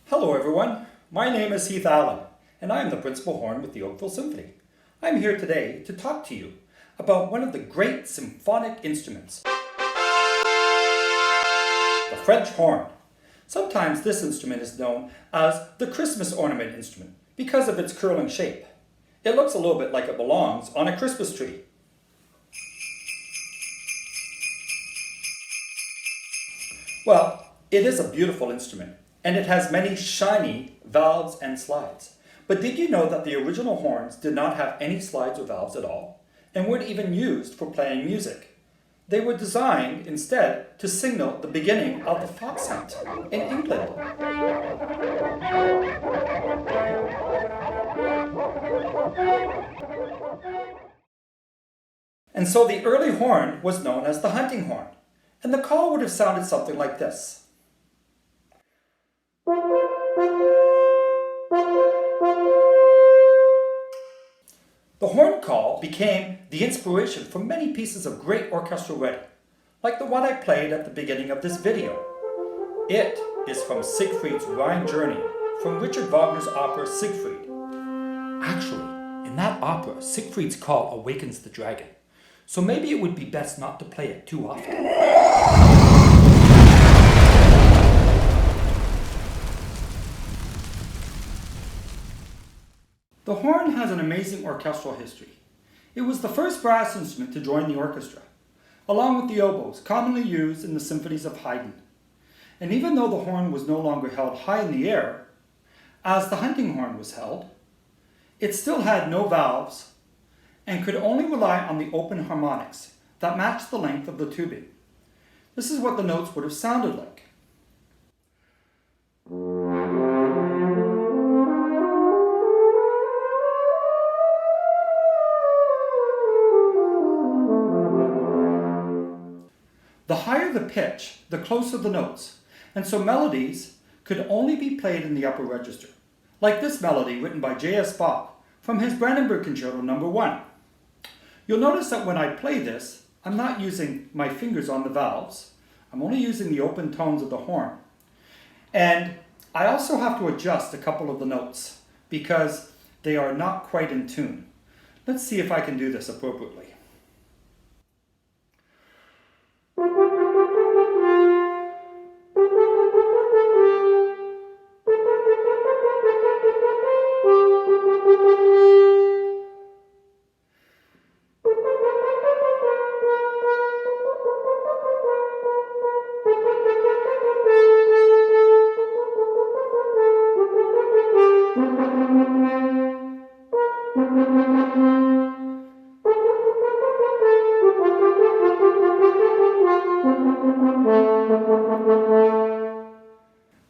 Hello everyone, my name is Heath and I am the principal horn with the Oakville Symphony. I'm here today to talk to you about one of the great symphonic instruments, the French horn. Sometimes this instrument is known as the Christmas ornament instrument because of its curling shape. It looks a little bit like it belongs on a Christmas tree. Well, it is a beautiful instrument, and it has many shiny valves and slides. But did you know that the original horns did not have any slides or valves at all, and weren't even used for playing music? They were designed instead to signal the beginning of the fox hunt in England. And so the early horn was known as the hunting horn, and the call would have sounded something like this. The horn call became the inspiration for many pieces of great orchestral writing, like the one I played at the beginning of this video. It is from Siegfried's Rhine Journey, from Richard Wagner's opera Siegfried. Actually, in that opera, Siegfried's call awakens the dragon, so maybe it would be best not to play it too often. The horn has an amazing orchestral history. It was the first brass instrument to join the orchestra, along with the oboes commonly used in the symphonies of Haydn. And even though the horn was no longer held high in the air, as the hunting horn was held, it still had no valves and could only rely on the open harmonics that matched the length of the tubing. This is what the notes would have sounded like. The higher the pitch, the closer the notes, and so melodies could only be played in the upper register, like this melody written by J.S. Bach from his Brandenburg Concerto No. 1. You'll notice that when I play this, I'm not using my fingers on the valves. I'm only using the open tones of the horn. And I also have to adjust a couple of the notes because they are not quite in tune. Let's see if I can do this appropriately.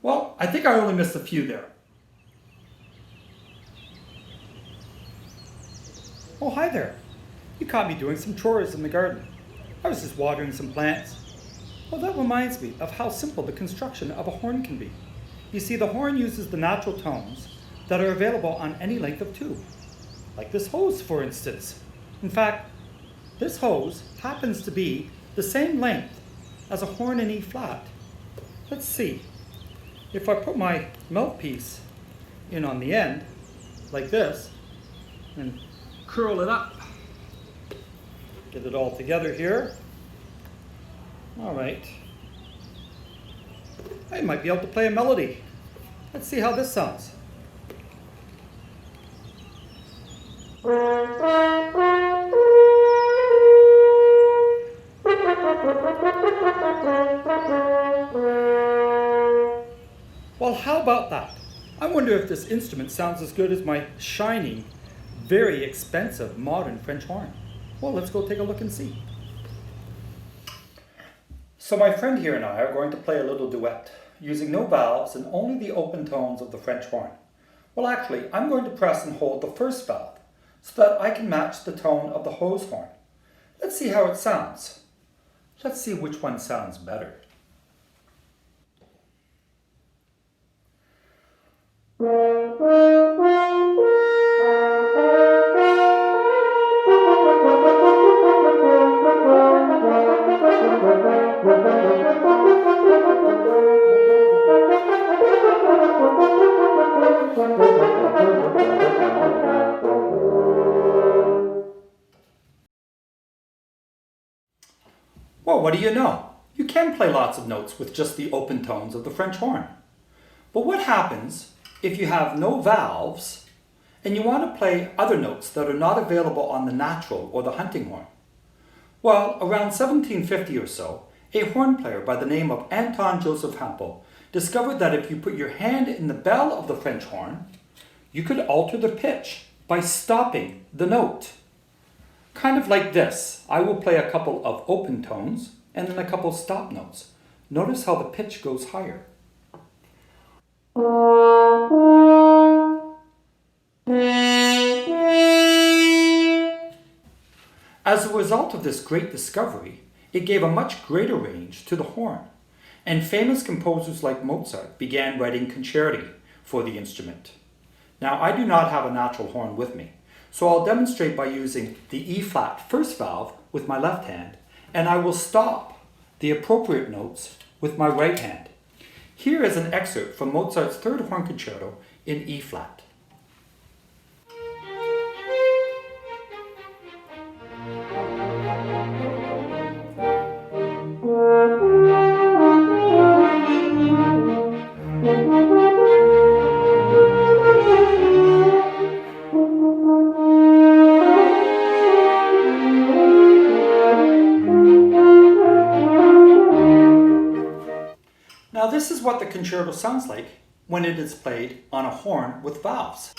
Well, I think I only missed a few there. Oh, hi there. You caught me doing some chores in the garden. I was just watering some plants. Well, that reminds me of how simple the construction of a horn can be. You see, the horn uses the natural tones that are available on any length of tube. Like this hose, for instance. In fact, this hose happens to be the same length as a horn in E flat. Let's see. If I put my mouthpiece in on the end, like this, and curl it up, get it all together here. All right. I might be able to play a melody. Let's see how this sounds. Well, how about that? I wonder if this instrument sounds as good as my shiny, very expensive modern French horn. Well, let's go take a look and see. So my friend here and I are going to play a little duet. using no valves and only the open tones of the French horn. Well, actually, I'm going to press and hold the first valve so that I can match the tone of the hose horn. Let's see how it sounds. Let's see which one sounds better. Well, what do you know? You can play lots of notes with just the open tones of the French horn. But what happens if you have no valves and you want to play other notes that are not available on the natural or the hunting horn? Well, around 1750 or so, a horn player by the name of Anton Joseph Hampel discovered that if you put your hand in the bell of the French horn, you could alter the pitch by stopping the note. Kind of like this. I will play a couple of open tones and then a couple stop notes. Notice how the pitch goes higher. As a result of this great discovery, it gave a much greater range to the horn, and famous composers like Mozart began writing concerti for the instrument. Now, I do not have a natural horn with me, so I'll demonstrate by using the E-flat first valve with my left hand, and I will stop the appropriate notes with my right hand. Here is an excerpt from Mozart's third horn concerto in E-flat. Now this is what the concerto sounds like when it is played on a horn with valves.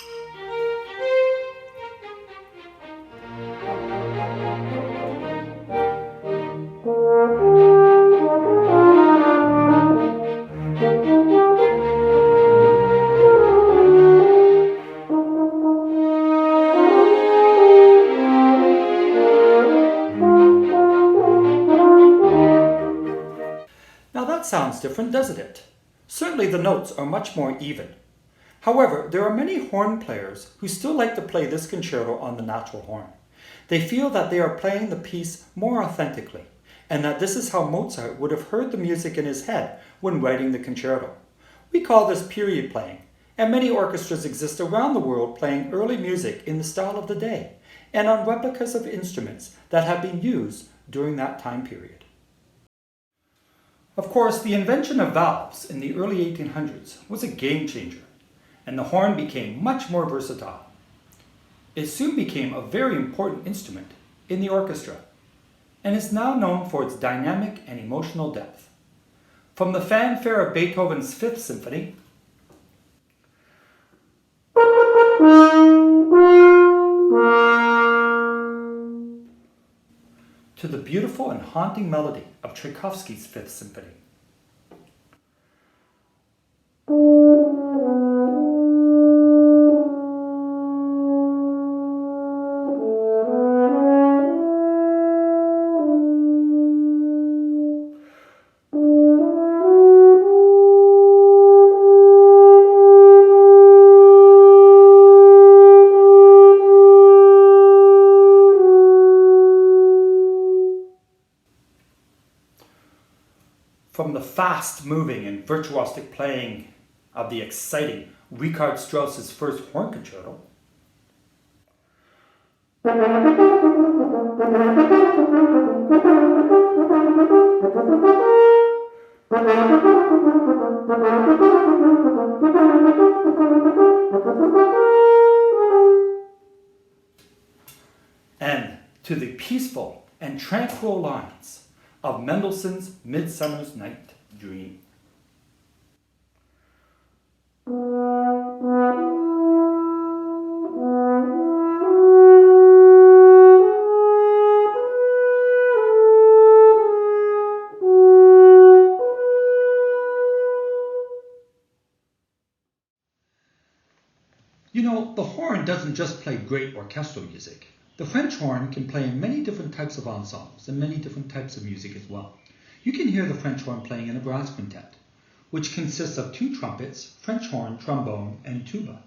Now that sounds different, doesn't it? Certainly the notes are much more even. However, there are many horn players who still like to play this concerto on the natural horn. They feel that they are playing the piece more authentically, and that this is how Mozart would have heard the music in his head when writing the concerto. We call this period playing, and many orchestras exist around the world playing early music in the style of the day, and on replicas of instruments that have been used during that time period. Of course, the invention of valves in the early 1800s was a game changer, and the horn became much more versatile. It soon became a very important instrument in the orchestra, and is now known for its dynamic and emotional depth. From the fanfare of Beethoven's Fifth Symphony, to the beautiful and haunting melody of Tchaikovsky's Fifth Symphony. From the fast-moving and virtuosic playing of the exciting Richard Strauss's First Horn Concerto, and to the peaceful and tranquil lines of Mendelssohn's Midsummer's Night Dream. You know, the horn doesn't just play great orchestral music. The French horn can play in many different types of ensembles and many different types of music as well. You can hear the French horn playing in a brass quintet, which consists of 2 trumpets, French horn, trombone, and tuba.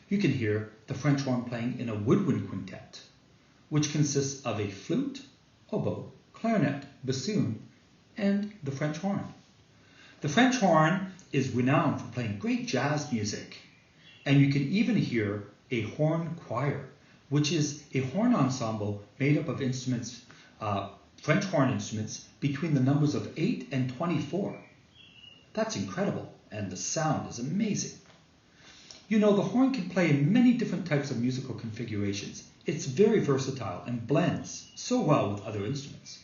You can hear the French horn playing in a woodwind quintet, which consists of a flute, oboe, clarinet, bassoon, and the French horn. The French horn is renowned for playing great jazz music, and you can even hear a horn choir, which is a horn ensemble made up of instruments, French horn instruments, between the numbers of 8 and 24. That's incredible, and the sound is amazing. You know, the horn can play in many different types of musical configurations. It's very versatile and blends so well with other instruments.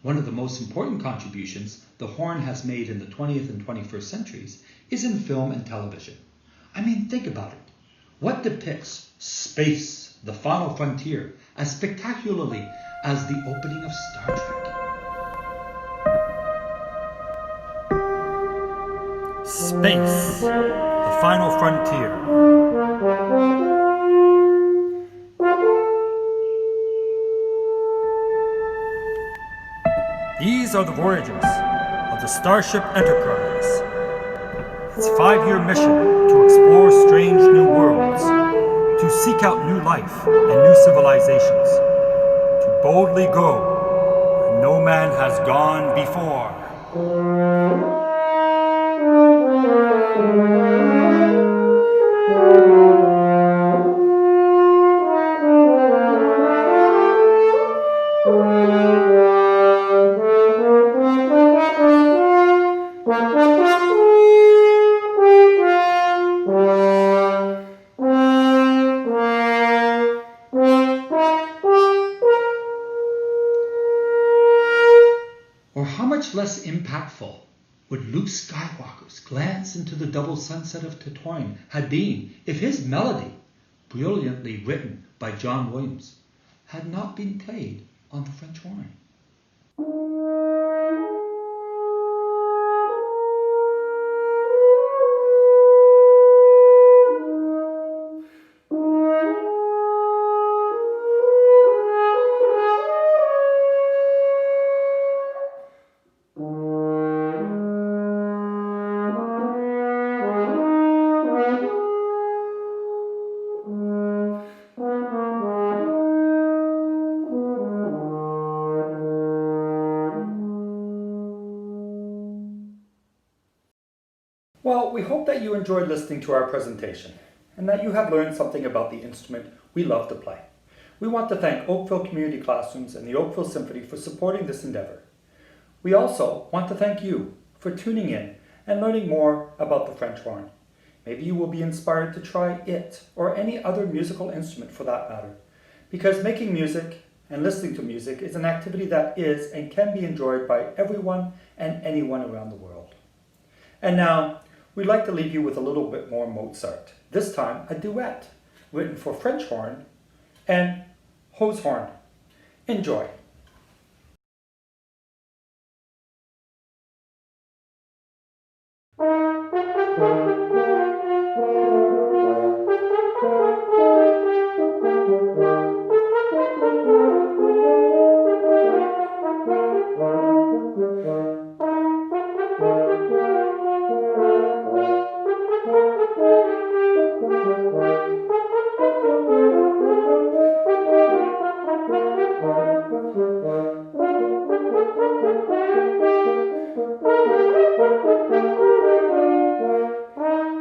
One of the most important contributions the horn has made in the 20th and 21st centuries is in film and television. I mean, think about it. What depicts space, the final frontier, as spectacularly as the opening of Star Trek? Space, the final frontier. These are the voyages of the Starship Enterprise. Its 5-year mission to explore strange new worlds, to seek out new life and new civilizations, to boldly go where no man has gone before. Or how much less impactful would Luke Skywalker's glance into the double sunset of Tatooine have been if his melody, brilliantly written by John Williams, had not been played on the French horn? Well, we hope that you enjoyed listening to our presentation and that you have learned something about the instrument we love to play. We want to thank Oakville Community Classrooms and the Oakville Symphony for supporting this endeavor. We also want to thank you for tuning in and learning more about the French horn. Maybe you will be inspired to try it or any other musical instrument for that matter, because making music and listening to music is an activity that is and can be enjoyed by everyone and anyone around the world. And now, we'd like to leave you with a little bit more Mozart, this time a duet written for French horn and hose horn. Enjoy.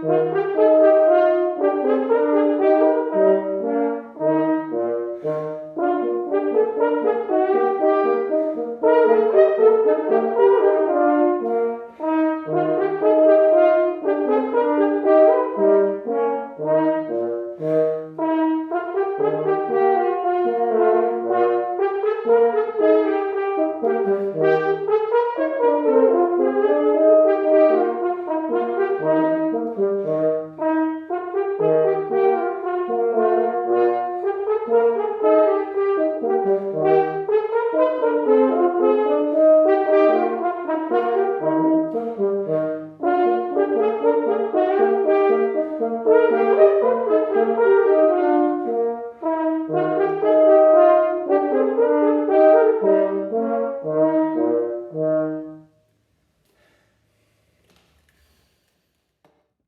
Thank you.